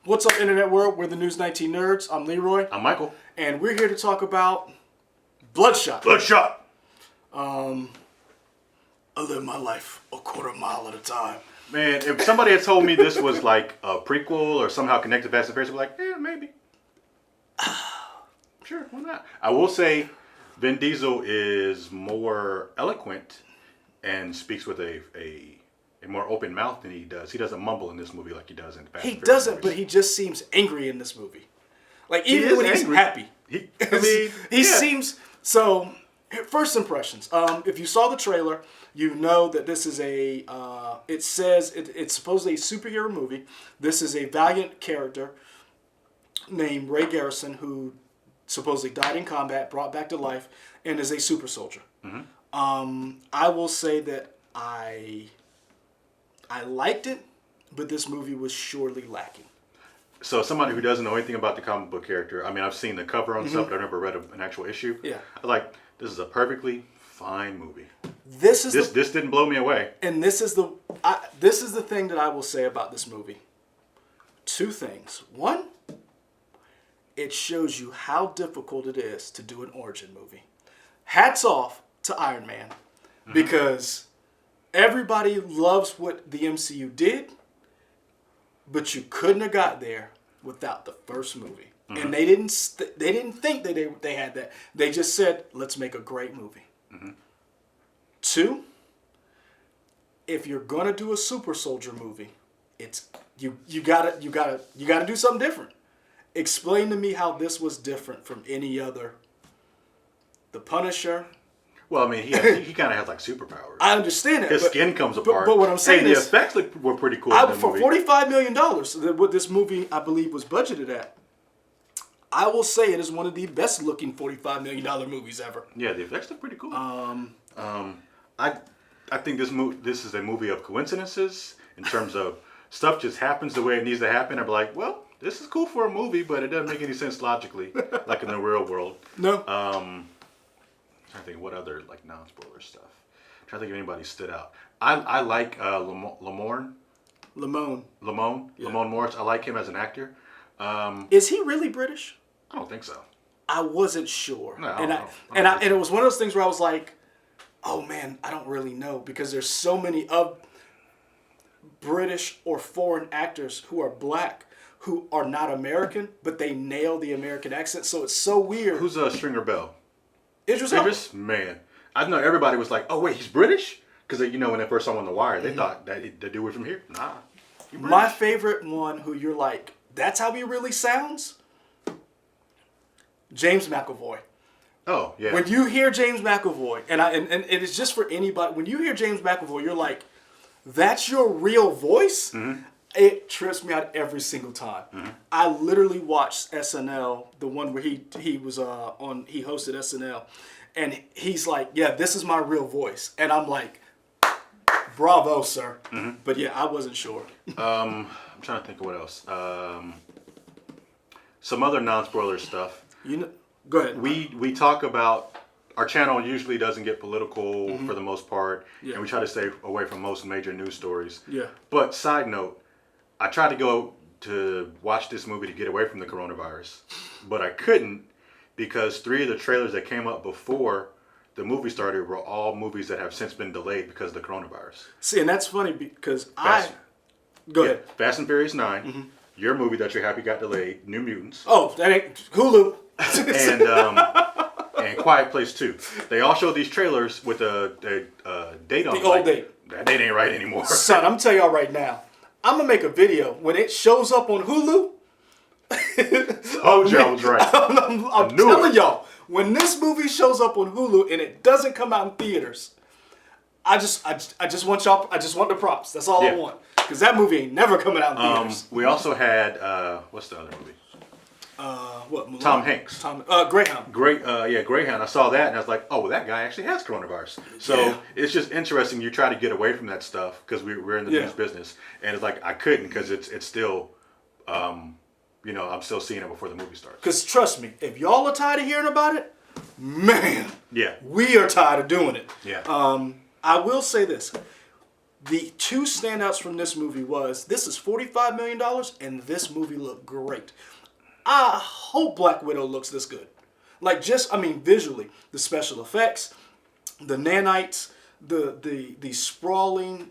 What's up, Internet World? We're the News 19 Nerds. I'm Leroy. I'm Michael. And we're here to talk about Bloodshot. Bloodshot! I live my life a quarter mile at a time. Man, if somebody had told me this was like a prequel or somehow connected to Fast and Furious, I'd be like, yeah, maybe. Sure, why not? I will say Vin Diesel is more eloquent and speaks with a more open mouth than he does. He doesn't mumble in this movie like he does in Fast and Furious. He doesn't, but he just seems angry in this movie. Like, even when he's happy. He seems... So, first impressions. If you saw the trailer, you know that this is a... it says it's supposedly a superhero movie. This is a valiant character named Ray Garrison who supposedly died in combat, brought back to life, and is a super soldier. Mm-hmm. I will say that I liked it, but this movie was surely lacking. So somebody who doesn't know anything about the comic book character, I mean, I've seen the cover on stuff, but I've never read an actual issue. Yeah. I like, this is a perfectly fine movie. This didn't blow me away. And this is the thing that I will say about this movie. Two things. One, it shows you how difficult it is to do an origin movie. Hats off to Iron Man, because everybody loves what the MCU did, but you couldn't have got there without the first movie. And they didn't think that they had that. They just said, let's make a great movie. Two, if you're gonna do a super soldier movie, it's you gotta do something different. Explain to me how this was different from any other. The Punisher. Well, I mean, he kind of has like superpowers. I understand that. His skin comes apart. But what I'm saying is, the effects were pretty cool. For $45 million, what this movie I believe was budgeted at, I will say it is one of the best looking $45 million movies ever. Yeah, the effects look pretty cool. I think this is a movie of coincidences in terms of stuff just happens the way it needs to happen. I'm like, well, this is cool for a movie, but it doesn't make any sense logically, like in the real world. No. I'm trying to think what other like non-spoiler stuff. I'm trying to think if anybody stood out. I like Lamorne Morris. I like him as an actor. Is he really British? I don't think so. I wasn't sure. No, and it was one of those things where I was like, oh man, I don't really know, because there's so many of British or foreign actors who are black who are not American, but they nail the American accent, so it's so weird. Who's Stringer Bell? Idris? Man. I know everybody was like, oh wait, he's British? Because when they first saw him on The Wire, they thought that the dude was from here. Nah. My favorite one who you're like, that's how he really sounds? James McAvoy. Oh, yeah. When you hear James McAvoy, and it is just for anybody, when you hear James McAvoy, you're like, that's your real voice? Mm-hmm. It trips me out every single time. Mm-hmm. I literally watched SNL, the one where he hosted SNL, and he's like, yeah, this is my real voice. And I'm like, bravo, sir. Mm-hmm. But yeah, I wasn't sure. I'm trying to think of what else. Some other non-spoiler stuff. Go ahead. We talk about, our channel usually doesn't get political for the most part, and we try to stay away from most major news stories. Yeah. But side note, I tried to go to watch this movie to get away from the coronavirus, but I couldn't, because 3 of the trailers that came up before the movie started were all movies that have since been delayed because of the coronavirus. See, and that's funny because Go ahead. Fast and Furious 9, your movie that you're happy got delayed, New Mutants. Oh, that ain't Hulu. and Quiet Place 2. They all show these trailers with a date on it. The old date. That date ain't right anymore. Son, I'm telling y'all right now, I'm going to make a video. When it shows up on Hulu, oh, Joe was right. I'm telling y'all, when this movie shows up on Hulu and it doesn't come out in theaters, I just want the props. That's all I want. Because that movie ain't never coming out in theaters. We also had, what's the other movie? Mulan? Tom Hanks. Greyhound. Greyhound. I saw that and I was like, oh, well, that guy actually has coronavirus. So it's just interesting. You try to get away from that stuff because we're in the news business, and it's like I couldn't because it's still, I'm still seeing it before the movie starts. Because trust me, if y'all are tired of hearing about it, man, yeah, we are tired of doing it. Yeah. I will say this: The two standouts from this movie was, this is $45 million, and this movie looked great. I hope Black Widow looks this good. Like, visually, the special effects, the nanites, the sprawling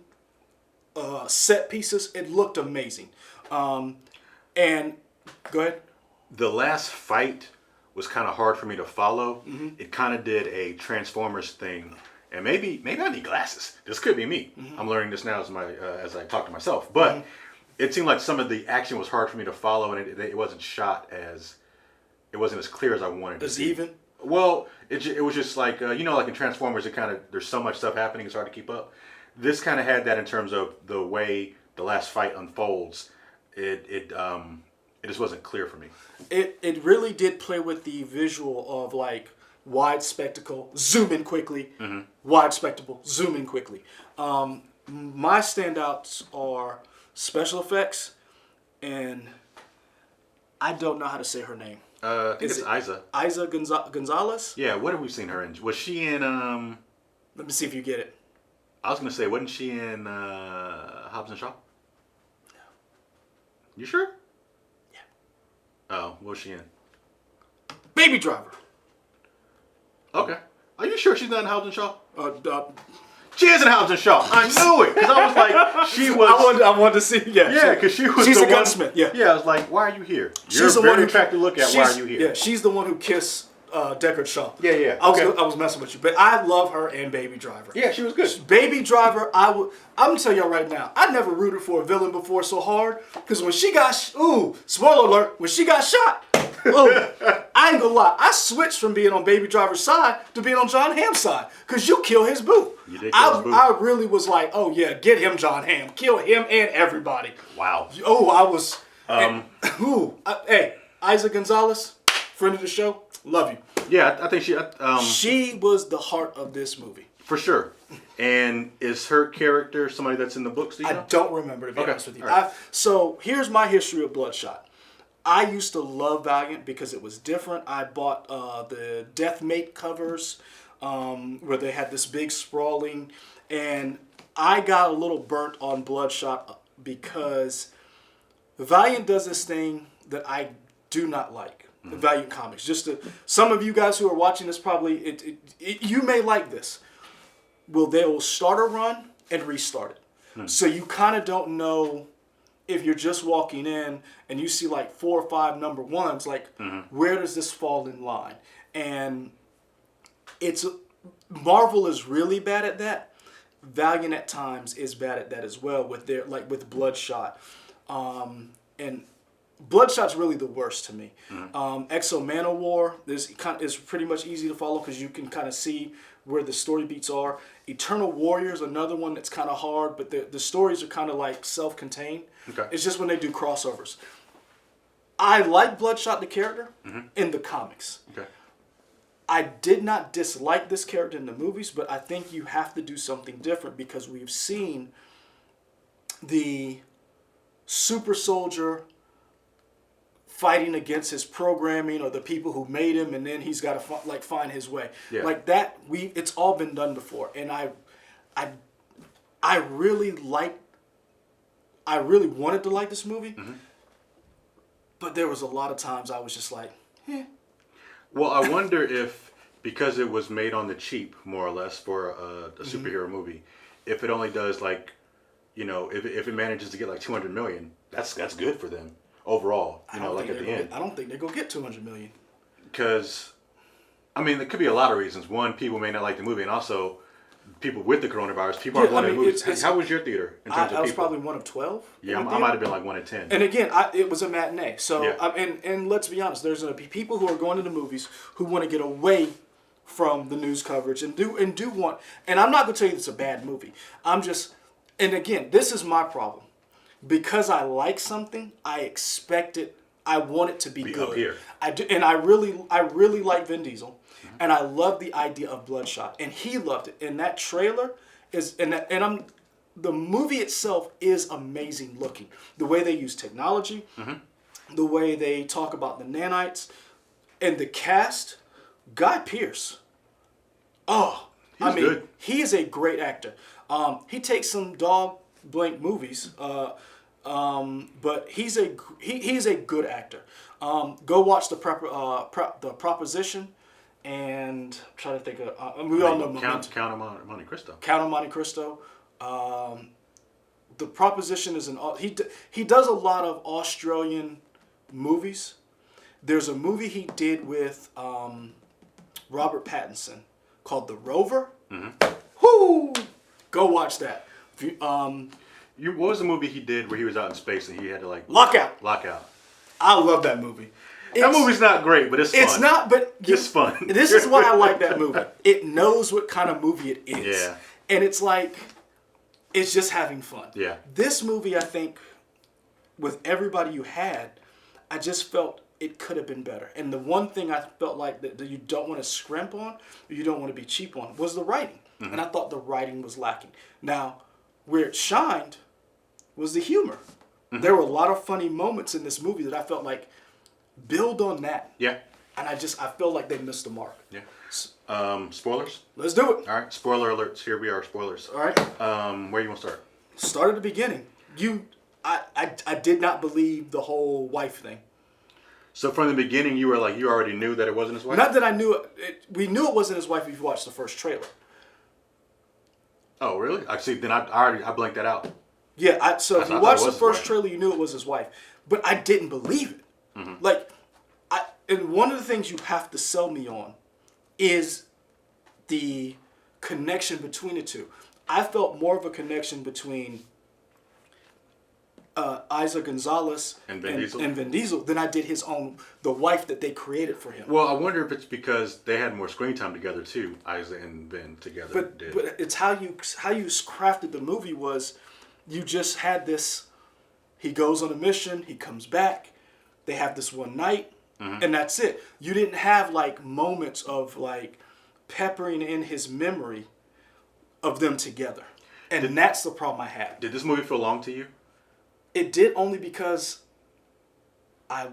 set pieces, it looked amazing. And, go ahead. The last fight was kind of hard for me to follow. Mm-hmm. It kind of did a Transformers thing. And maybe I need glasses. This could be me. Mm-hmm. I'm learning this now as I talk to myself. But it seemed like some of the action was hard for me to follow, and it wasn't shot it wasn't as clear as I wanted it to As be. even? Well, it was just like like in Transformers, there's so much stuff happening, it's hard to keep up. This kind of had that in terms of the way the last fight unfolds. It just wasn't clear for me. It really did play with the visual of like wide spectacle, zoom in quickly, wide spectacle, zoom in quickly. My standouts are special effects, and I don't know how to say her name. I think it's Isa. Isa Gonzalez? Yeah, what have we seen her in? Was she in Let me see if you get it. I was gonna say, wasn't she in Hobbs and Shaw? No. You sure? Yeah. Oh, what was she in? Baby Driver. Okay. Are you sure she's not in Hobbs and Shaw? She is in Hobbs and Shaw. I knew it because I was like, she was. I wanted to see. Yeah, because she was. She's the a gunsmith. Yeah. Yeah, I was like, why are you here? You're She's the very one who attractive to look at. Why are you here? Yeah, she's the one who kissed Deckard Shaw. Yeah. I was messing with you, but I love her and Baby Driver. Yeah, she was good. Baby Driver, I'm gonna tell y'all right now, I never rooted for a villain before so hard, because when she got, spoiler alert, when she got shot, I ain't gonna lie, I switched from being on Baby Driver's side to being on John Hamm's side, because you kill his boo. You did kill his boo. I really was like, oh yeah, get him, John Hamm, kill him and everybody. Wow. Oh, I was, hey, Isa Gonzalez, friend of the show, love you. Yeah, I think she. She was the heart of this movie. For sure. And is her character somebody that's in the books? Do you know? I don't remember, to be honest with you. Right. So here's my history of Bloodshot. I used to love Valiant because it was different. I bought the Deathmate covers where they had this big sprawling, and I got a little burnt on Bloodshot because Valiant does this thing that I do not like. The Valiant comics. Some of you guys who are watching this probably, you may like this. Well, they will start a run and restart it. So you kind of don't know if you're just walking in and you see like 4 or 5 number ones, like where does this fall in line? And Marvel is really bad at that. Valiant at times is bad at that as well with with Bloodshot. And Bloodshot's really the worst to me. Exo Manowar is pretty much easy to follow because you can kind of see where the story beats are. Eternal Warrior is another one that's kind of hard, but the stories are kind of like self-contained. Okay. It's just when they do crossovers. I like Bloodshot, the character, in the comics. Okay. I did not dislike this character in the movies, but I think you have to do something different because we've seen the super soldier fighting against his programming or the people who made him, and then he's got to find his way. Yeah. Like that, it's all been done before, and I really wanted to like this movie, but there was a lot of times I was just like, eh. Well, I wonder if because it was made on the cheap, more or less, for a superhero movie, if it only does if it manages to get like 200 million, that's good for them. Overall, at the end. I don't think they're going to get 200 million. Because, there could be a lot of reasons. One, people may not like the movie, and also, people with the coronavirus, people aren't going to movies. How was your theater in terms of people? I was probably one of 12. Yeah, I might have been like 1 of 10. And again, it was a matinee. So, yeah. And let's be honest, there's going to be people who are going to the movies who want to get away from the news coverage and do want. And I'm not going to tell you it's a bad movie. And again, this is my problem. Because I like something, I expect it. I want it to be good. Up here. I do, and I really like Vin Diesel, and I love the idea of Bloodshot, and he loved it. And that trailer the movie itself is amazing looking. The way they use technology, the way they talk about the nanites, and the cast. Guy Pearce. Oh, good. He is a great actor. He takes some dog blank movies, but he's a good actor. Go watch the Proposition, and I'm trying to think of. We all know Count of Monte Cristo. Count of Monte Cristo. The Proposition is he does a lot of Australian movies. There's a movie he did with Robert Pattinson called The Rover. Whoo! Go watch that. What was the movie he did where he was out in space and he had to like Lockout. I love that movie. That movie's not great, but it's fun. It's not, but it's fun. This is why I like that movie. It knows what kind of movie it is. Yeah. And it's like, it's just having fun. Yeah. This movie, I think, with everybody you had, I just felt it could have been better. And the one thing I felt like that you don't want to scrimp on, or you don't want to be cheap on, was the writing. And I thought the writing was lacking. Now, where it shined was the humor. There were a lot of funny moments in this movie that I felt like build on that. Yeah. And I feel like they missed the mark. Yeah. Spoilers? Let's do it. All right. Spoiler alerts. Here we are. Spoilers. All right. Where you want to start? Start at the beginning. I did not believe the whole wife thing. So from the beginning, you were like, you already knew that it wasn't his wife? Not that I knew it. We knew it wasn't his wife if you watched the first trailer. Oh, really? I see. Then I blanked that out. Yeah. So if you watched the first trailer, you knew it was his wife. But I didn't believe it. Like, and one of the things you have to sell me on is the connection between the two. I felt more of a connection between Isa Gonzalez and Vin Diesel than I did the wife that they created for him. Well, I wonder if it's because they had more screen time together too, Isa and Vin together. But it's how you crafted the movie was, you just had this. He goes on a mission. He comes back. They have this one night, and that's it. You didn't have like moments of like peppering in his memory of them together, and that's the problem I had. Did this movie feel long to you? It did, only because I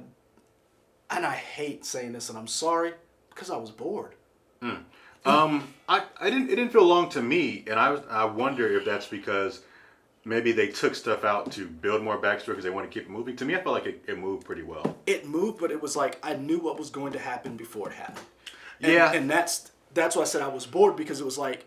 hate saying this, and I'm sorry, because I was bored. It didn't feel long to me, and I wonder if that's because maybe they took stuff out to build more backstory because they want to keep it moving. To me, I felt like it moved pretty well. It moved, but it was like I knew what was going to happen before it happened. And that's why I said I was bored, because it was like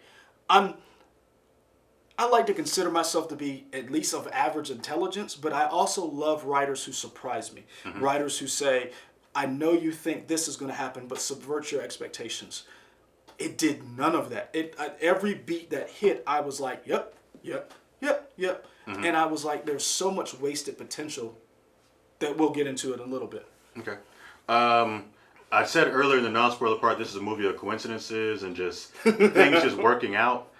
I like to consider myself to be at least of average intelligence, but I also love writers who surprise me. Writers who say, I know you think this is going to happen, but subvert your expectations. It did none of that. Every beat that hit, I was like, yep. And I was like, there's so much wasted potential that we'll get into it in a little bit. Okay. I said earlier in the non-spoiler part, this is a movie of coincidences and just things just working out.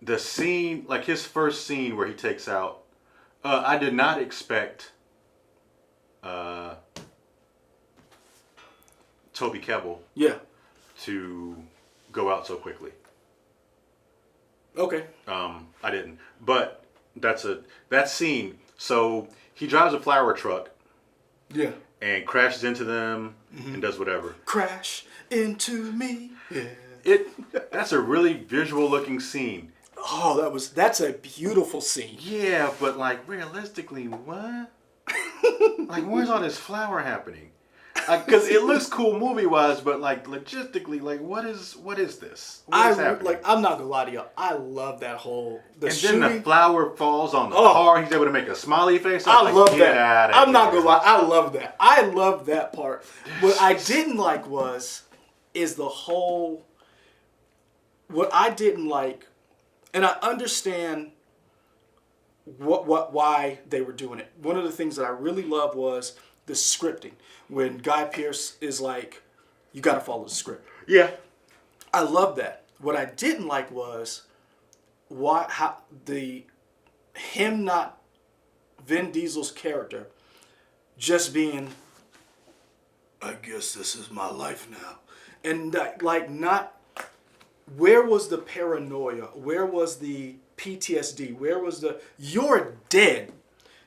The scene, like his first scene where he takes out, I did not expect Toby Kebbell to go out so quickly. Okay. I didn't. But that scene, so he drives a flower truck. Yeah. And crashes into them and does whatever. Crash into me. Yeah. That's a really visual looking scene. Oh, that's a beautiful scene. Yeah, but like realistically, what? Like, where's all this flower happening? Because it looks cool movie wise, but like logistically, like what is this? What is happening? I'm not gonna lie to you. I love that whole shooting. Then the flower falls on the car. He's able to make a smiley face. I love that. I'm not gonna lie. I love that. I love that part. What I didn't like is the whole. What I didn't like, and I understand why they were doing it. One of the things that I really loved was the scripting. When Guy Pearce is like, you got to follow the script. Yeah. I love that. What I didn't like was Vin Diesel's character just being, I guess this is my life now. And where was the paranoia? Where was the PTSD? Where was you're dead.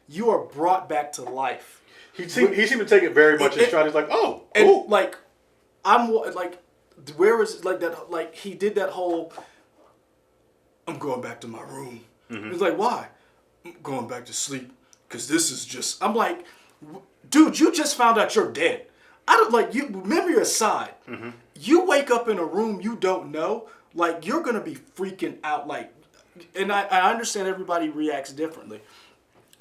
You are brought back to life. He seemed to take it very much in stride. He's like, oh, cool. And like, I'm like, where is like that? Like he did that whole. I'm going back to my room. He's like, why? I'm going back to sleep because this is just. I'm like, dude, you just found out you're dead. I don't like you. Remember your side. You wake up in a room you don't know. Like you're gonna be freaking out. Like, and I understand everybody reacts differently,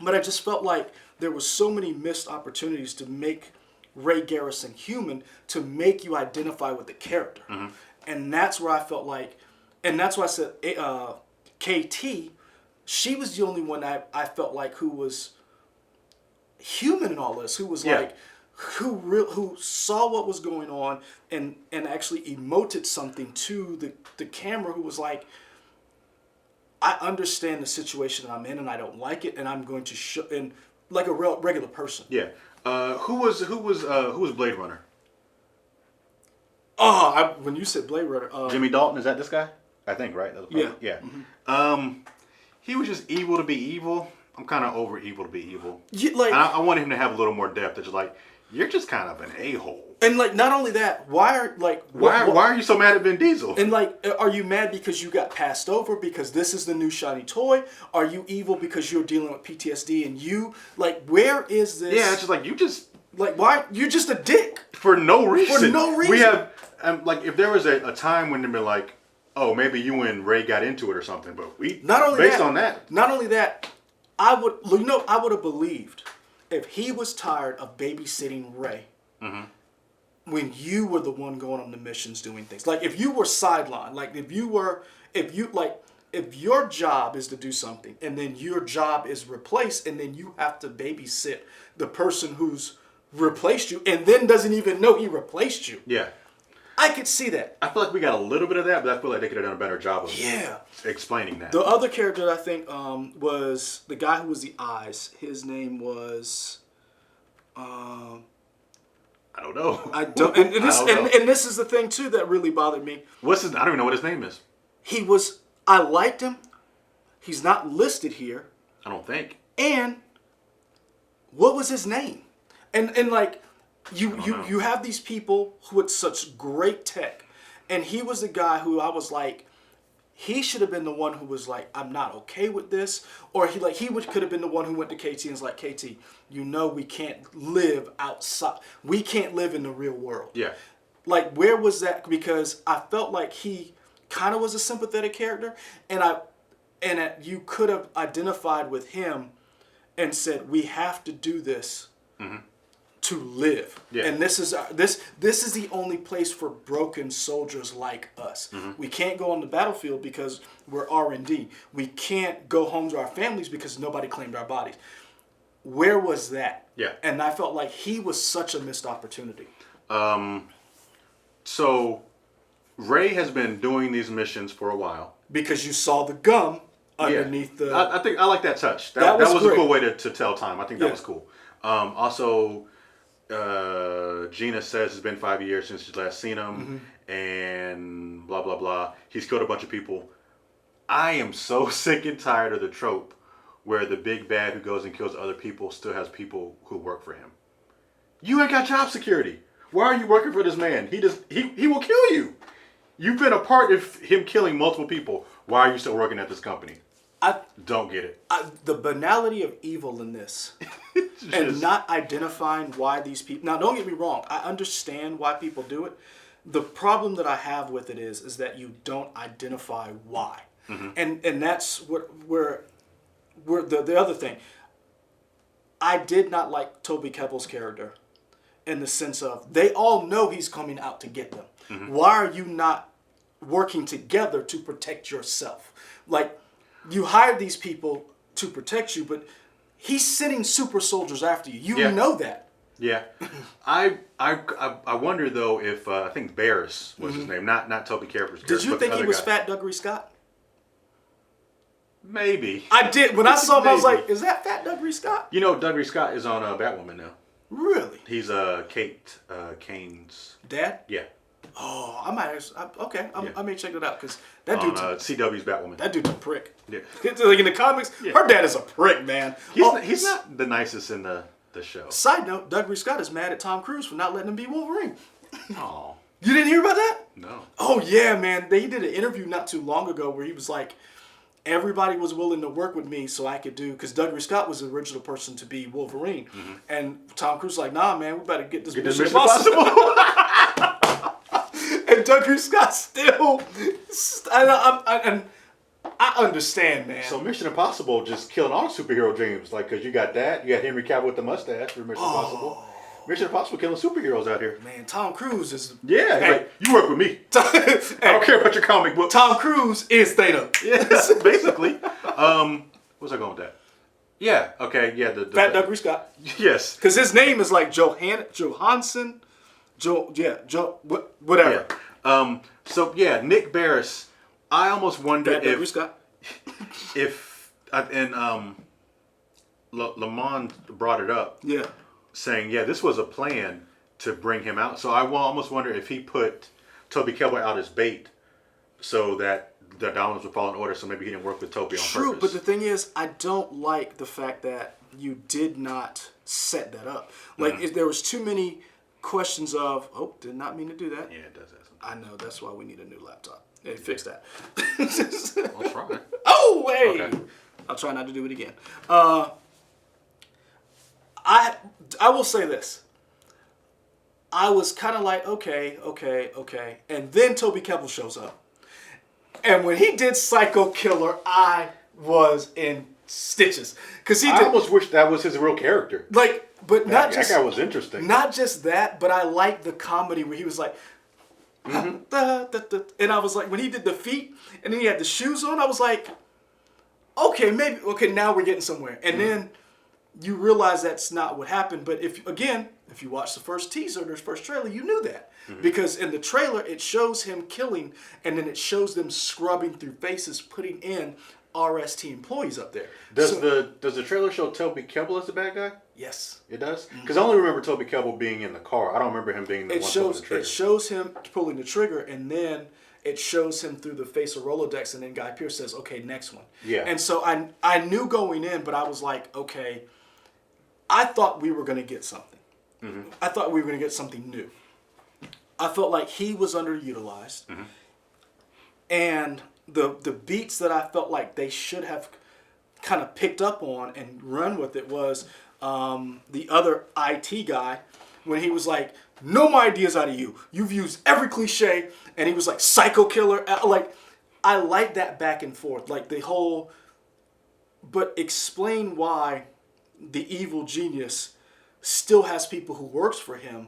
but I just felt like there was so many missed opportunities to make Ray Garrison human, to make you identify with the character, and that's where I felt like, and that's why I said KT. She was the only one I felt like who was human in all this, who was like. Who saw what was going on and actually emoted something to the camera, who was like, I understand the situation that I'm in and I don't like it, and I'm going to show, and like a real regular person. Yeah. Who was Blade Runner? Oh, when you said Blade Runner, Jimmy Dalton, is that this guy? I think, right? Yeah. Yeah. He was just evil to be evil. I'm kind of over evil to be evil. Yeah, like I want him to have a little more depth. It's just like, you're just kind of an a-hole. And like, not only that, why are you so mad at Vin Diesel? And like, are you mad because you got passed over because this is the new shiny toy? Are you evil because you're dealing with PTSD and you like, where is this? Yeah, it's just like, you just like, why you're just a dick for no reason. For no reason. We have like, if there was a time when they'd be like, oh, maybe you and Ray got into it or something, but we not only based that, on that. Not only that, I would have believed if he was tired of babysitting Ray. When you were the one going on the missions doing things, like if you were sidelined, like if your job is to do something and then your job is replaced and then you have to babysit the person who's replaced you and then doesn't even know he replaced you. Yeah. I could see that. I feel like we got a little bit of that, but I feel like they could have done a better job of explaining that. The other character that I think was the guy who was the eyes. His name was I don't know. I don't. And this is the thing too that really bothered me. I don't even know what his name is. I liked him. He's not listed here. I don't think. And what was his name? And like you have these people with such great tech, and he was the guy who I was like, he should have been the one who was like, I'm not okay with this, or could have been the one who went to KT and was like, KT, we can't live outside. We can't live in the real world. Yeah. Like, where was that? Because I felt like he kind of was a sympathetic character, and you could have identified with him and said, we have to do this to live. Yeah. And this is the only place for broken soldiers like us. We can't go on the battlefield because we're R&D. We can't go home to our families because nobody claimed our bodies. Where was that? Yeah. And I felt like he was such a missed opportunity. So Ray has been doing these missions for a while. Because you saw the gum underneath the... I think I like that touch. That was a cool way to tell time. I think that was cool. Also, Gina says it's been 5 years since she's last seen him, and blah, blah, blah. He's killed a bunch of people. I am so sick and tired of the trope where the big bad who goes and kills other people still has people who work for him. You ain't got job security. Why are you working for this man? He will kill you. You've been a part of him killing multiple people. Why are you still working at this company? I don't get it. The banality of evil in this and not identifying why these people... Now, don't get me wrong. I understand why people do it. The problem that I have with it is that you don't identify why. And that's where the other thing. I did not like Toby Kebbell's character in the sense of they all know he's coming out to get them. Why are you not working together to protect yourself? Like, you hired these people to protect you, but he's sending super soldiers after you. You know that. Yeah. I wonder though if I think Barris was his name, not Toby Kebbell's character. Did you think he was Fat Dougray Scott? Maybe. I did. When I saw him, I was like, is that Fat Dougray Scott? You know, Dougray Scott is on Batwoman now. Really? He's Kate Kane's dad? Yeah. Oh, I might. I may check it out because that dude's CW's Batwoman. That dude's a prick. Yeah. Like in the comics, her dad is a prick, man. He's not the nicest in the show. Side note: Dougray Scott is mad at Tom Cruise for not letting him be Wolverine. Oh. You didn't hear about that? No. Oh yeah, man. He did an interview not too long ago where he was like, everybody was willing to work with me so I could do, because Douglas Scott was the original person to be Wolverine. And Tom Cruise was like, nah, man, we better get this Mission Impossible. And Douglas Scott still, I understand, man. So Mission Impossible just killing all superhero dreams. Like, because you got that. You got Henry Cavill with the mustache for Mission Impossible. Mission Impossible killing superheroes out here. Man, Tom Cruise is... Yeah, hey, like, you work with me. I don't care about your comic book. Tom Cruise is Theta. Yeah, basically. What's I going with that? Yeah, okay, yeah. The Fat Douglas Scott. Yes. Because his name is like Johansson, whatever. Yeah. So, yeah, Nick Barris, I almost wonder Fat Douglas Scott. Lamont brought it up. Yeah. Saying, yeah, this was a plan to bring him out. So I almost wonder if he put Toby Kebbell out as bait so that the dominoes would fall in order, so maybe he didn't work with Toby on purpose. True, but the thing is, I don't like the fact that you did not set that up. Like, if there was too many questions of, oh, did not mean to do that. Yeah, it does that sometimes. I know, that's why we need a new laptop. Hey, fix that. I'll try. Oh, hey! Okay. I'll try not to do it again. I will say this. I was kind of like, okay. And then Toby Kebbell shows up. And when he did Psycho Killer, I was in stitches. I almost wish that was his real character. Like, but not just... That guy was interesting. Not just that, but I liked the comedy where he was like... and I was like, when he did the feet, and then he had the shoes on, I was like, okay, now we're getting somewhere. And then... you realize that's not what happened, but if you watch the first teaser, the first trailer, you knew that. Because in the trailer, it shows him killing, and then it shows them scrubbing through faces, putting in RST employees up there. Does the trailer show Toby Kebbell as the bad guy? Yes. It does? Because I only remember Toby Kebbell being in the car. I don't remember him being the one pulling the trigger. It shows him pulling the trigger, and then it shows him through the face of Rolodex, and then Guy Pearce says, okay, next one. Yeah. And so I knew going in, but I was like, okay... I thought we were going to get something. I thought we were going to get something new. I felt like he was underutilized. And the beats that I felt like they should have kind of picked up on and run with it was the other IT guy when he was like, no more ideas out of you. You've used every cliche. And he was like, Psycho Killer. Like, I like that back and forth. Like the whole, but explain why the evil genius still has people who works for him.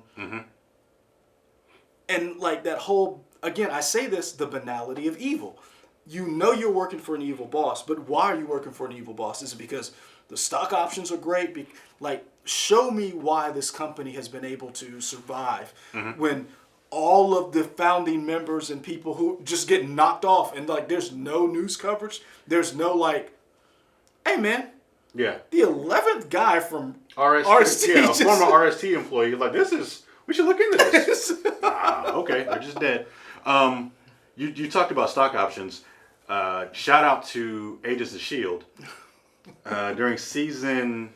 And like that whole, again, I say this, the banality of evil. You know you're working for an evil boss, but why are you working for an evil boss? Is it because the stock options are great? Like, show me why this company has been able to survive when all of the founding members and people who just get knocked off and like there's no news coverage. There's no like, hey man, yeah, the 11th guy from RST yeah, former RST employee, like, we should look into this. Okay, they're just dead. You talked about stock options. Shout out to Agents of S.H.I.E.L.D. During season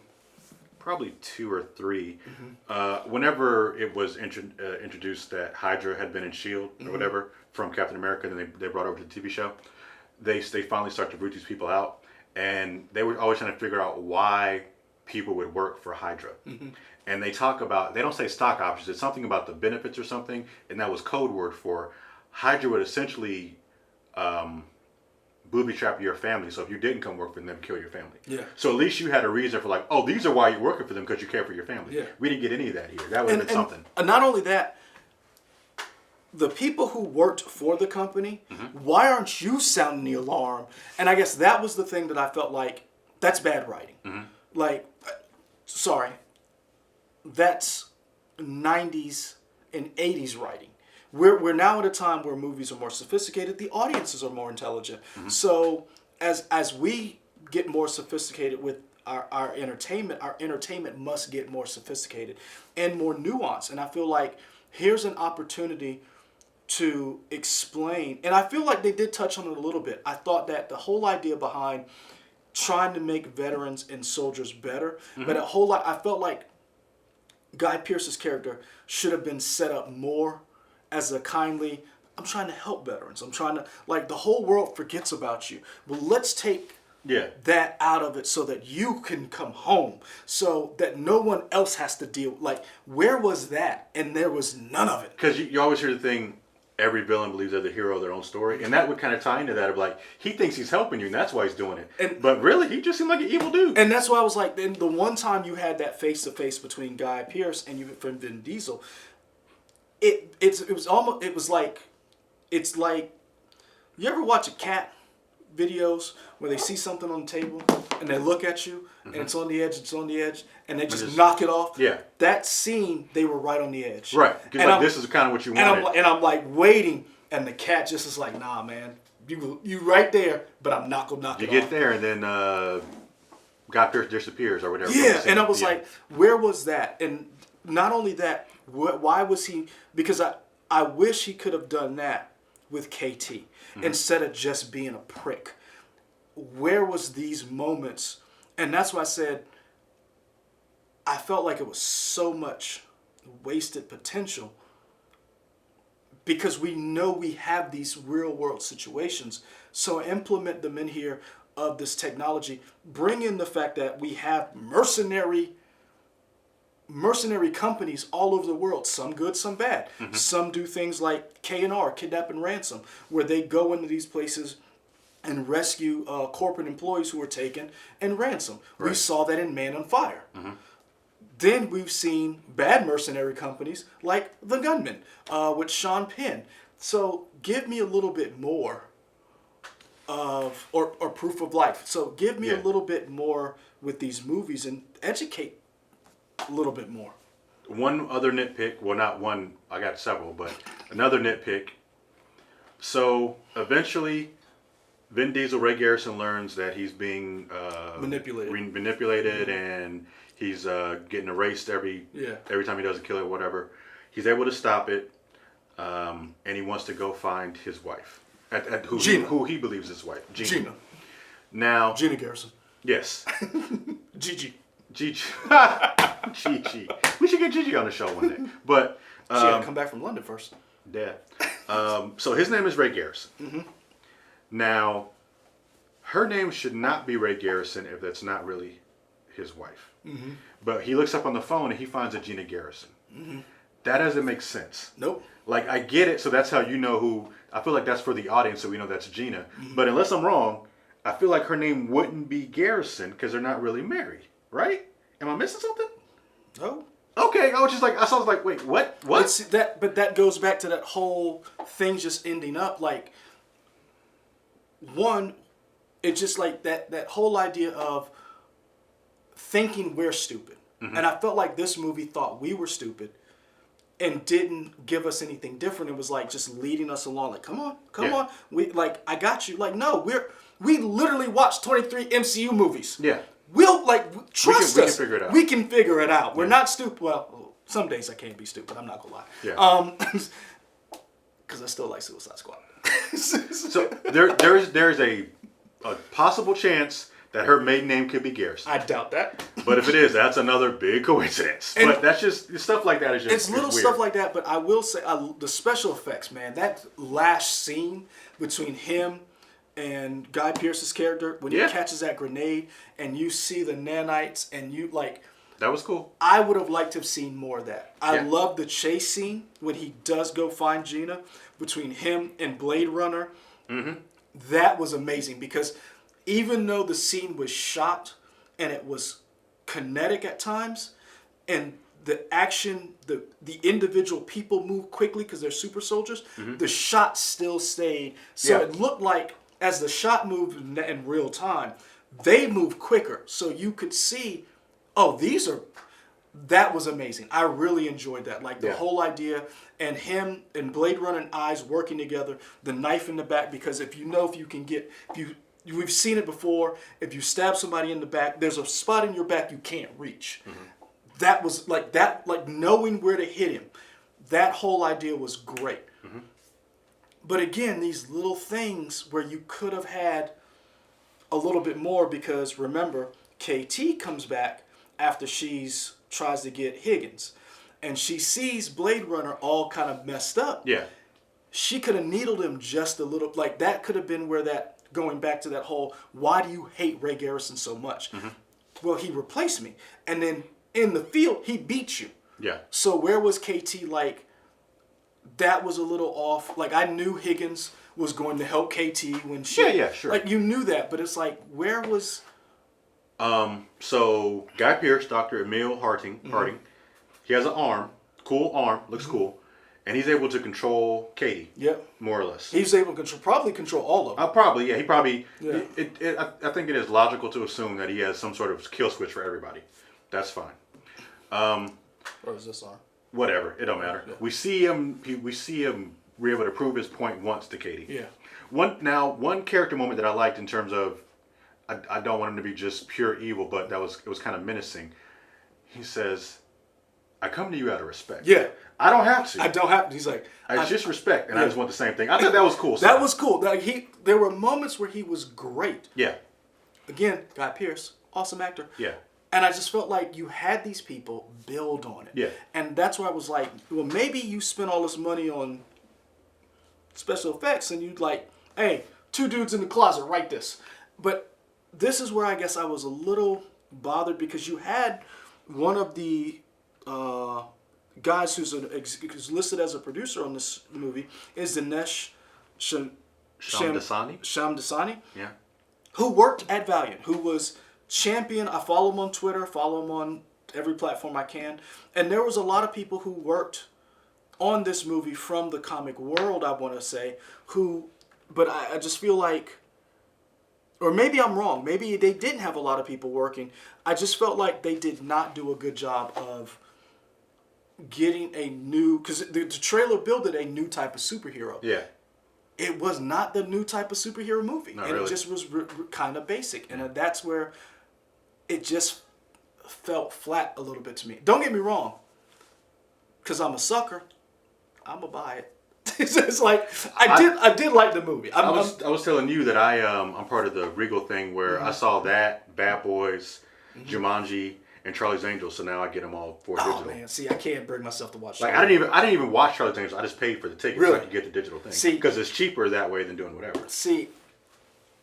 probably 2 or 3, whenever it was introduced that Hydra had been in S.H.I.E.L.D. or whatever from Captain America, and then they brought over to the TV show, they finally start to root these people out. And they were always trying to figure out why people would work for Hydra. And they talk about, they don't say stock options, it's something about the benefits or something, and that was code word for Hydra would essentially booby trap your family. So if you didn't come work for them, they'd kill your family. Yeah. So at least you had a reason for like, oh, these are why you're working for them, because you care for your family. Yeah. We didn't get any of that here. That would have been something. Not only that, the people who worked for the company, why aren't you sounding the alarm? And I guess that was the thing that I felt like, that's bad writing. Like, sorry, that's 90s and 80s writing. We're now at a time where movies are more sophisticated. The audiences are more intelligent. So as we get more sophisticated with our entertainment must get more sophisticated and more nuanced. And I feel like here's an opportunity to explain, and I feel like they did touch on it a little bit. I thought that the whole idea behind trying to make veterans and soldiers better, but I felt like Guy Pearce's character should have been set up more as a kindly, I'm trying to help veterans. I'm trying to, like, the whole world forgets about you. Well, let's take that out of it so that you can come home, so that no one else has to deal. Like, where was that? And there was none of it. Because you always hear the thing, every villain believes they're the hero of their own story. And that would kind of tie into that of like, he thinks he's helping you and that's why he's doing it. But really, he just seemed like an evil dude. And that's why I was like, then the one time you had that face-to-face between Guy Pearce and you from Vin Diesel, it was like, it's like, you ever watch a cat videos where they see something on the table and they look at you and it's on the edge, and they just knock it off? Yeah. That scene, they were right on the edge. Right. Because like, this is kind of what you wanted. And I'm like waiting, and the cat just is like, nah, man, you right there, but I'm not going to knock it off. You get there, and then Guy Pearce disappears or whatever. Yeah, and I was like, where was that? And not only that, why was he... Because I wish he could have done that with KT instead of just being a prick. Where was these moments? And that's why I said I felt like it was so much wasted potential, because we know we have these real world situations. So implement them in here of this technology. Bring in the fact that we have mercenary companies all over the world, some good, some bad. Some do things like K&R, kidnap and ransom, where they go into these places and rescue corporate employees who were taken and ransom. Right. We saw that in Man on Fire. Then we've seen bad mercenary companies like The Gunman with Sean Penn. So give me a little bit more of, or Proof of Life. So give me a little bit more with these movies and educate a little bit more. One other nitpick, well, not one, I got several, but another nitpick. So eventually, Vin Diesel, Ray Garrison learns that he's being manipulated, and he's getting erased every time he does a kill or whatever. He's able to stop it, and he wants to go find his wife, who he believes is his wife, Gina. Now, Gina Garrison. Yes. Gigi. Gigi. We should get Gigi on the show one day. But she had to come back from London first. Yeah. So his name is Ray Garrison. Now, her name should not be Ray Garrison if that's not really his wife. But he looks up on the phone and he finds a Gina Garrison. That doesn't make sense. Nope. Like, I get it, so that's how you know who. I feel like that's for the audience, so we know that's Gina. But unless I'm wrong, I feel like her name wouldn't be Garrison because they're not really married, right? Am I missing something? No. Okay, I was like, wait, what? What? But that goes back to that whole thing just ending up like. One, it's just like that whole idea of thinking we're stupid. And I felt like this movie thought we were stupid and didn't give us anything different. It was like just leading us along, like, come on. I got you. Like, no, we literally watched 23 MCU movies. Yeah. We'll, like, trust us. We can figure it out. We can figure it out. We're not stupid. Well, some days I can't be stupid. I'm not going to lie. Yeah. Because I still like Suicide Squad. So there's a possible chance that her maiden name could be Garrison. I doubt that. But if it is, that's another big coincidence. But that's just, stuff like that is just, it's little weird. stuff like that, but I will say, the special effects, man, that last scene between him and Guy Pearce's character, when he catches that grenade and you see the nanites and you, like... That was cool. I would have liked to have seen more of that. I love the chase scene when he does go find Gina, between him and Blade Runner. That was amazing because even though the scene was shot and it was kinetic at times, and the action, the individual people move quickly because they're super soldiers, the shot still stayed. So it looked like as the shot moved in real time, they moved quicker. So you could see, that was amazing. I really enjoyed that. Like the whole idea, and him and Blade Runner and Eyes working together, the knife in the back, because we've seen it before, if you stab somebody in the back, there's a spot in your back you can't reach. That was like knowing where to hit him. That whole idea was great. But again, these little things where you could have had a little bit more, because remember, KT comes back after tries to get Higgins, and she sees Blade Runner all kind of messed up. she could have needled him just a little. Like that could have been where that, going back to that whole, why do you hate Ray Garrison so much? Well, he replaced me. And then in the field, he beat you. Yeah. So where was KT? Like, that was a little off. Like, I knew Higgins was going to help KT when she... Yeah, sure. Like, you knew that, but it's like, where was... So Guy Pearce, Dr. Emil Harding, he has an arm, cool arm, looks cool, and he's able to control Katie. Yep. More or less. He's able to probably control all of them. Probably, yeah. He probably... Yeah. I think it is logical to assume that he has some sort of kill switch for everybody. That's fine. Or is this arm? Whatever, it don't matter. Yeah. We see him be able to prove his point once to Katie. Yeah. One character moment that I liked in terms of, I don't want him to be just pure evil, but it was kind of menacing. He says, "I come to you out of respect." Yeah. I don't have to. I don't have to. He's like... It's just respect, and Yeah. I just want the same thing. I thought that was cool. That was cool. Like, there were moments where he was great. Yeah. Again, Guy Pearce, awesome actor. Yeah. And I just felt like you had these people build on it. Yeah. And that's why I was like, well, maybe you spent all this money on special effects and you'd like, hey, 2 dudes in the closet, write this. But this is where I guess I was a little bothered because you had one of the guys who's listed as a producer on this movie is Dinesh Shamdasani. Yeah. Who worked at Valiant, who was champion. I follow him on Twitter, follow him on every platform I can. And there was a lot of people who worked on this movie from the comic world, I want to say, but I just feel like, or maybe I'm wrong, maybe they didn't have a lot of people working. I just felt like they did not do a good job of getting a new, because the trailer built a new type of superhero. Yeah. It was not the new type of superhero movie. Not and really. It just was kind of basic. And that's where it just felt flat a little bit to me. Don't get me wrong. Because I'm a sucker. I'm going to buy it. It's like, I did like the movie. I was telling you that I'm part of the Regal thing where I saw that, Bad Boys, Jumanji, and Charlie's Angels, so now I get them all for digital. Oh man, see, I can't bring myself to watch. Like I didn't even watch Charlie's Angels. I just paid for the ticket so I could get the digital thing. See, because it's cheaper that way than doing whatever. See,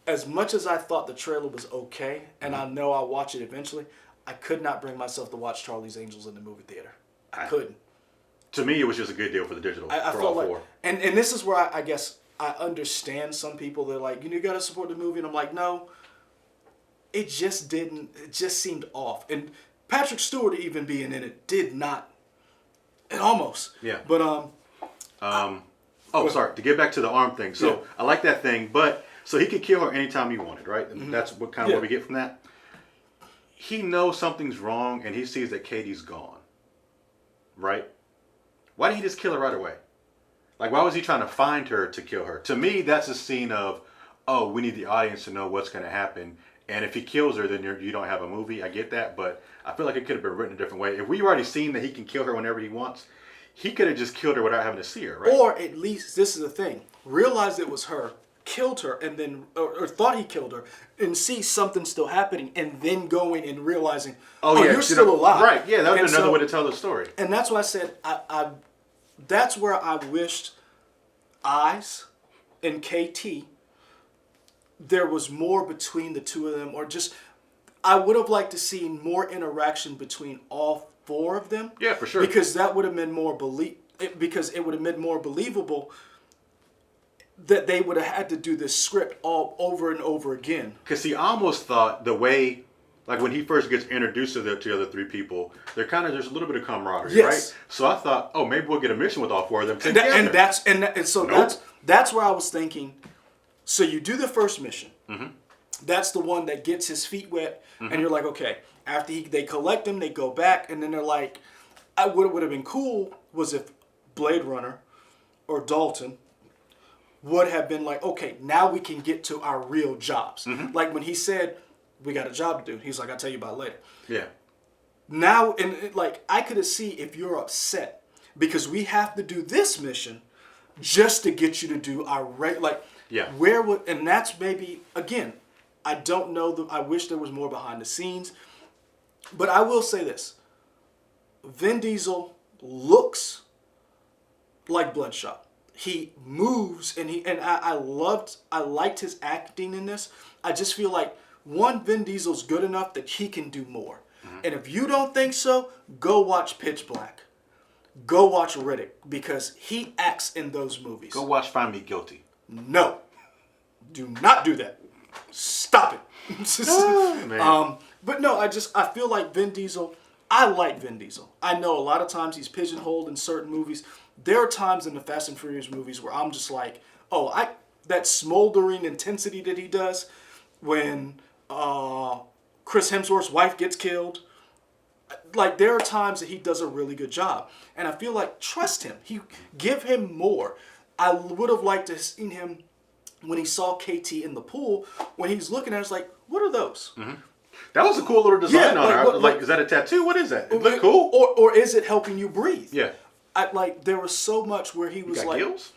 as much as I thought the trailer was okay, and I know I'll watch it eventually, I could not bring myself to watch Charlie's Angels in the movie theater. I couldn't. To me, it was just a good deal for the digital. I for felt all like, four. and this is where I guess I understand some people. They're like, you got to support the movie, and I'm like, no. It just didn't. It just seemed off, and Patrick Stewart even being in it did not. It almost. Yeah. But sorry. To get back to the arm thing. So Yeah. I like that thing, but so he could kill her anytime he wanted, right? And that's what kind of what we get from that. He knows something's wrong, and he sees that Katie's gone. Right? Why didn't he just kill her right away? Like, why was he trying to find her to kill her? To me, that's a scene of, oh, we need the audience to know what's going to happen. And if he kills her, then you don't have a movie. I get that, but I feel like it could have been written a different way. If we already seen that he can kill her whenever he wants, he could have just killed her without having to see her, right? Or at least, this is the thing, realized it was her, killed her, and then, or thought he killed her, and see something still happening, and then going and realizing, you're still alive. Right, yeah, that would be another way to tell the story. And that's why I said, that's where I wished Eyes and KT, there was more between the two of them, or just, I would have liked to see more interaction between all 4 of them. Yeah, for sure. Because that would have been more because it would have been more believable that they would have had to do this script all over and over again. Because see, I almost thought the way, like when he first gets introduced to the other 3 people, they're kind of, there's a little bit of camaraderie, right? So I thought, oh, maybe we'll get a mission with all 4 of them together. So that's where I was thinking. So you do the first mission. Mm-hmm. That's the one that gets his feet wet, and you're like, okay. After they collect him, they go back, and then they're like, what would have been cool was if Blade Runner or Dalton would have been like, okay, now we can get to our real jobs. Mm-hmm. Like when he said, we got a job to do. He's like, I'll tell you about it later. Yeah. Now, I could have seen if you're upset because we have to do this mission just to get you to do our and that's maybe, again, I don't know, I wish there was more behind the scenes, but I will say this. Vin Diesel looks like Bloodshot. he moves, and I liked his acting in this. I just feel like Vin Diesel's good enough that he can do more. And if you don't think so, go watch Pitch Black. Go watch Riddick, because he acts in those movies. Go watch Find Me Guilty. No. Do not do that. Stop it. Man. But no, I feel like Vin Diesel, I like Vin Diesel. I know a lot of times he's pigeonholed in certain movies. There are times in the Fast and Furious movies where I'm just like, that smoldering intensity that he does when Chris Hemsworth's wife gets killed. Like, there are times that he does a really good job. And I feel like, trust him. Give him more. I would have liked to have seen him when he saw KT in the pool, when he's looking at it, it's like, what are those? Mm-hmm. That was a cool little design on her. Is that a tattoo? What is that? It looked cool. Or is it helping you breathe? Yeah. There was so much where he was got like... gills?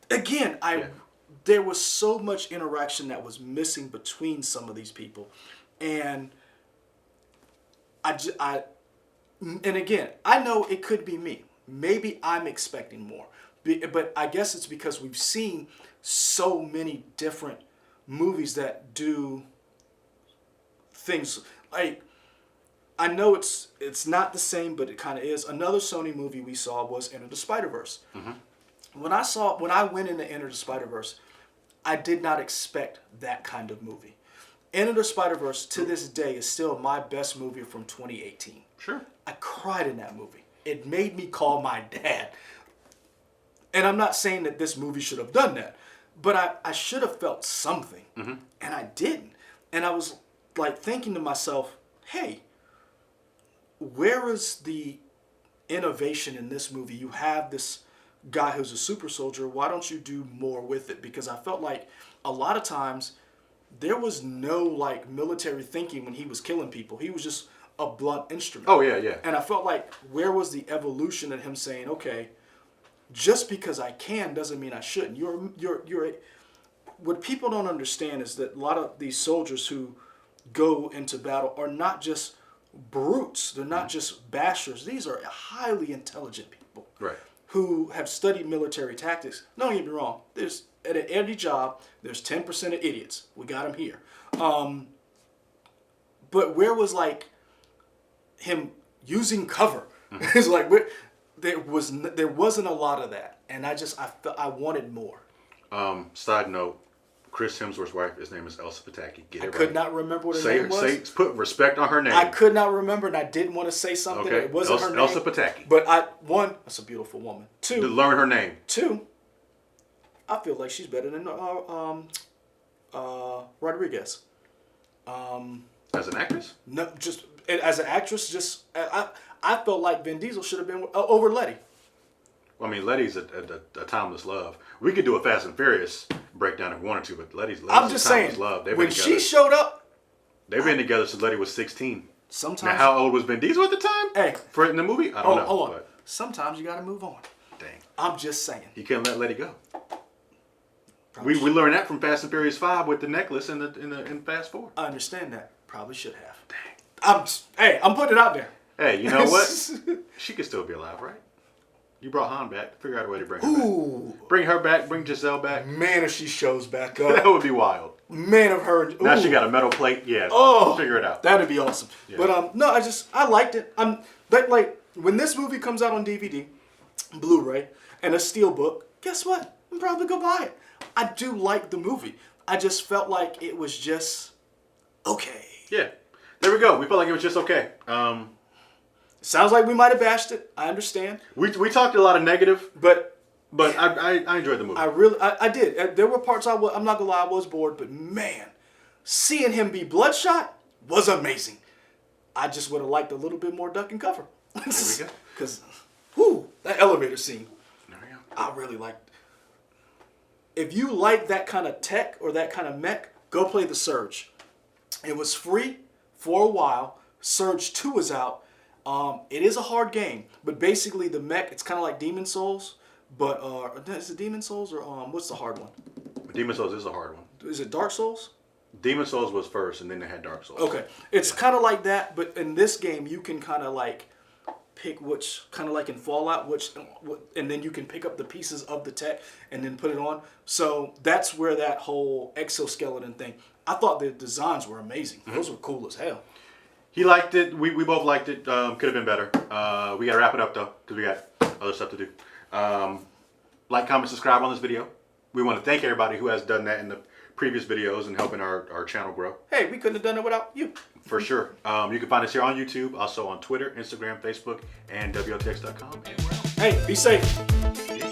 Again, there was so much interaction that was missing between some of these people. And and again, I know it could be me. Maybe I'm expecting more. But I guess it's because we've seen so many different movies that do things like, I know it's not the same, but it kind of is. Another Sony movie we saw was Enter the Spider-Verse. Mm-hmm. When I went into Enter the Spider-Verse, I did not expect that kind of movie. Enter the Spider-Verse to this day is still my best movie from 2018. Sure. I cried in that movie. It made me call my dad. And I'm not saying that this movie should have done that, but I should have felt something. Mm-hmm. And I didn't. And I was like thinking to myself, hey, where is the innovation in this movie? You have this guy who's a super soldier. Why don't you do more with it? Because I felt like a lot of times there was no like military thinking when he was killing people. He was just a blunt instrument. Oh, yeah, yeah. And I felt like, where was the evolution of him saying, okay, just because I can doesn't mean I shouldn't. What people don't understand is that a lot of these soldiers who go into battle are not just brutes. They're not just bashers. These are highly intelligent people. Right. Who have studied military tactics. Don't get me wrong. There's at every job, there's 10% of idiots. We got them here. But where was like him using cover? Mm-hmm. It's like there wasn't a lot of that, and I wanted more. Side note: Chris Hemsworth's wife, his name is Elsa Pataki. I could not remember what her name was. Put respect on her name. I could not remember, and I didn't want to say something. Okay. It wasn't her name. Elsa Pataki. But that's a beautiful woman. To learn her name. Two, I feel like she's better than Rodriguez. As an actress? No, just as an actress. I felt like Vin Diesel should have been over Letty. Well, I mean, Letty's a timeless love. We could do a Fast and Furious breakdown if we wanted to, but Letty's I'm just saying, love. when she showed up, they've been together since Letty was 16. Sometimes. Now, how old was Vin Diesel at the time? Hey, for in the movie, I don't know. Hold on. Sometimes you got to move on. Dang. I'm just saying. You can't let Letty go. We learned that from Fast and Furious 5 with the necklace in Fast 4. I understand that. Probably should have. Dang. I'm putting it out there. Hey, you know what? She could still be alive, right? You brought Han back. Figure out a way to bring her back. Bring her back. Bring Giselle back. Man, if she shows back up. That would be wild. Man, of her. Now she got a metal plate. Yeah. Figure it out. That'd be awesome. Yeah. But no, I liked it. When this movie comes out on DVD, Blu-ray, and a Steelbook, guess what? I'm probably gonna buy it. I do like the movie. I just felt like it was just okay. Yeah. There we go. We felt like it was just okay. Sounds like we might have bashed it. I understand. We talked a lot of negative, but I enjoyed the movie. I did. There were parts I'm not gonna lie, I was bored, but man, seeing him be Bloodshot was amazing. I just would have liked a little bit more duck and cover. There we go. Because, that elevator scene. There we go. I really liked. If you like that kind of tech or that kind of mech, go play The Surge. It was free for a while. Surge 2 is out. It is a hard game, but basically the mech, it's kind of like Demon Souls, but is it Demon Souls or what's the hard one? Demon Souls is a hard one. Is it Dark Souls? Demon Souls was first, and then they had Dark Souls. Okay, it's kind of like that, but in this game you can kind of like pick which, kind of like in Fallout, and then you can pick up the pieces of the tech and then put it on. So that's where that whole exoskeleton thing. I thought the designs were amazing. Those were cool as hell. He liked it. We both liked it. Could have been better. We got to wrap it up, though, because we got other stuff to do. Like, comment, subscribe on this video. We want to thank everybody who has done that in the previous videos and helping our channel grow. Hey, we couldn't have done it without you. For sure. You can find us here on YouTube, also on Twitter, Instagram, Facebook, and WOTX.com. And we're out. Hey, be safe. Peace.